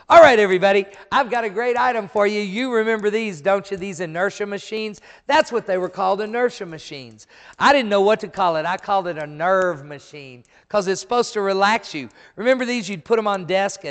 All right, everybody, I've got a great item for you. You remember these, don't you? These inertia machines. That's what they were called, inertia machines. I didn't know what to call it. I called it a nerve machine because it's supposed to relax you. Remember these? You'd put them on desk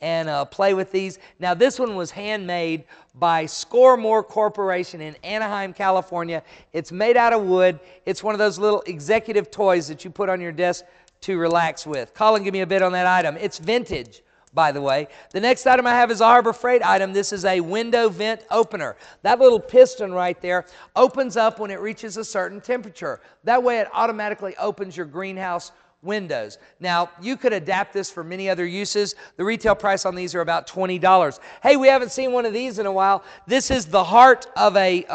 and play with these. Now, this one was handmade by Score-More Corporation in Anaheim, California. It's made out of wood. It's one of those little executive toys that you put on your desk to relax with. Colin, give me a bit on that item. It's vintage, by the way. The next item I have is a Harbor Freight item. This is a window vent opener. That little piston right there opens up when it reaches a certain temperature. That way it automatically opens your greenhouse windows. Now, you could adapt this for many other uses. The retail price on these are about $20. Hey, we haven't seen one of these in a while. This is the heart of a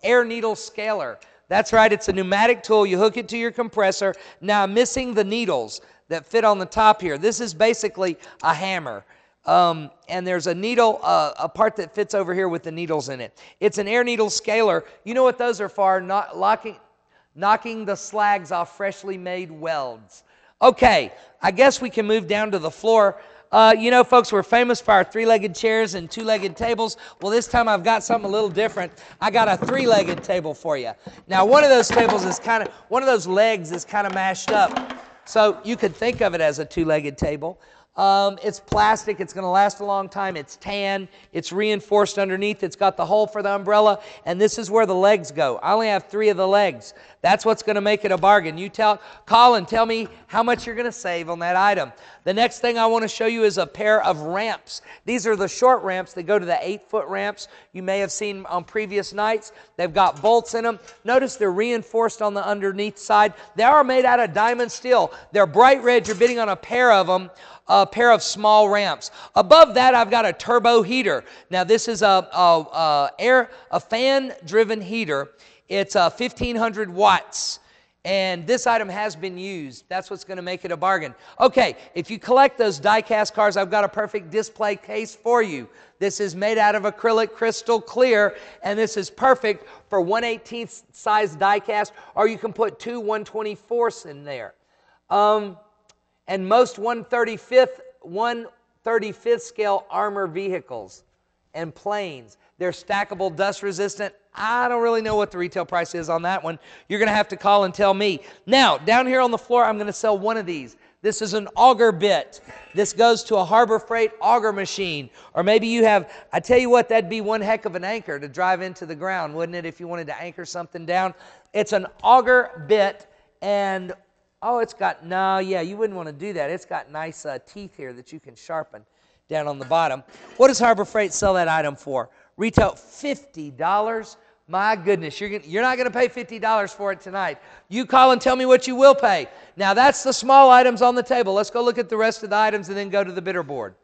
air needle scaler. That's right, it's a pneumatic tool. You hook it to your compressor. Now, I'm missing the needles that fit on the top here. This is basically a hammer. And there's a needle, a part that fits over here with the needles in it. It's an air needle scaler. You know what those are for? Knocking the slags off freshly made welds. Okay, I guess we can move down to the floor. You know, folks, we're famous for our three-legged chairs and two-legged tables. Well, this time I've got something a little different. I got a three-legged table for you. Now, one of those tables is one of those legs is kind of mashed up. So you could think of it as a two-legged table. It's plastic. It's going to last a long time. It's tan. It's reinforced underneath. It's got the hole for the umbrella. And this is where the legs go. I only have 3 of the legs. That's what's going to make it a bargain. You call and tell me how much you're going to save on that item. The next thing I want to show you is a pair of ramps. These are the short ramps that go to the 8-foot ramps you may have seen on previous nights. They've got bolts in them. Notice they're reinforced on the underneath side. They are made out of diamond steel. They're bright red. You're bidding on a pair of them. A pair of small ramps. Above that, I've got a turbo heater. Now, this is a fan-driven heater. It's 1,500 watts, and this item has been used. That's what's going to make it a bargain. Okay, if you collect those die-cast cars, I've got a perfect display case for you. This is made out of acrylic crystal clear, and this is perfect for 1/18 size die-cast, or you can put 2 1/24ths in there. And most 1/35th scale armor vehicles and planes. They're stackable, dust resistant. I don't really know what the retail price is on that one. You're going to have to call and tell me. Now, down here on the floor, I'm going to sell one of these. This is an auger bit. This goes to a Harbor Freight auger machine. Or maybe you have, I tell you what, that'd be one heck of an anchor to drive into the ground, wouldn't it, if you wanted to anchor something down? It's an auger bit, and oh, it's got, no, yeah, you wouldn't want to do that. It's got nice teeth here that you can sharpen down on the bottom. What does Harbor Freight sell that item for? Retail $50. My goodness, you're not going to pay $50 for it tonight. You call and tell me what you will pay. Now, that's the small items on the table. Let's go look at the rest of the items and then go to the bidder board.